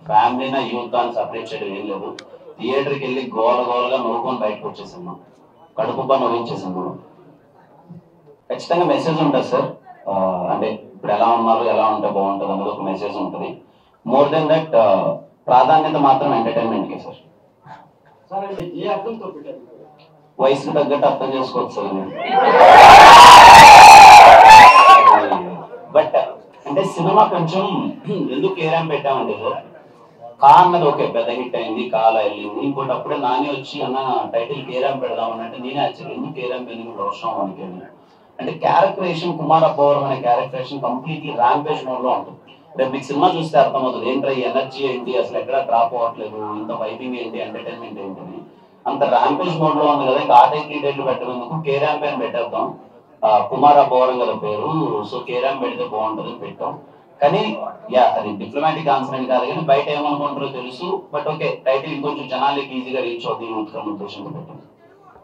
ఫ్యామిలీనా youth అని separate చేయడం ఏం లేదు. థియేటర్కి వెళ్ళి గోలగా నవ్వుకొని బయటకు వచ్చేసాము, కడుపుబ్బా నవ్వించేసాము. ఖచ్చితంగా మెసేజ్ ఉంటుంది సార్. అంటే ఇప్పుడు ఎలా ఉన్నారు, ఎలా ఉంటే బాగుంటుంది అనేది ఒక మెసేజ్ ఉంటుంది. మోర్ దెన్ దట్ ప్రాధాన్యత మాత్రం ఎంటర్టైన్మెంట్కే సార్. వయసుకు తగ్గట్టు అర్థం చేసుకోవచ్చు సార్. బట్ అంటే సినిమా కొంచెం ఎందుకు ఏరాం పెట్టామంటే సార్, కా అన్నది ఓకే పెద్ద హిట్ అయింది, కాలా వెళ్ళింది. ఇంకోటి అప్పుడే నాని వచ్చి అన్న టైటిల్ కేరాం పెడదామనంటే నేనే యాక్చువల్లీ ఎందుకు కేరాం పెళ్ళి కూడా అవసరం అనుకోండి. అంటే క్యారెక్టరేషన్ కుమార్ అబ్బవరం అనే క్యారెక్టరేషన్ కంప్లీట్లీ ర్యాంపేజ్ మోడ్ లో ఉంటుంది. రేపు మీకు సినిమా చూస్తే అర్థమవుతుంది ఏంట్రా ఈ ఎనర్జీ ఏంటి, అసలు ఎక్కడ డ్రాప్ అవ్వట్లేదు, ఇంత వైబింగ్ ఏంటి, ఎంటర్టైన్మెంట్ ఏంటి అని. అంత ర్యాంపేజ్ మోడ్ లో ఉంది కదా, ఇంకా ఆ టైటిల్ డేట్లు పెట్టేందుకు కేరాం పైన పెట్టేద్దాం, కుమార్ అబ్బవరం కదా పేరు, సో కేరాం పెడితే బాగుంటుంది పెట్టాం. కానీ యా అది డిప్లొమాటిక్ ఆన్సర్ అని కాదు, కానీ బయట ఏమనుకుంటారో తెలుసు. బట్ ఓకే టైటిల్ ఇంకొంచెం జనాలకి ఈజీగా రీచ్ అవుతుంది ఉద్దేశంతో పెట్టాం.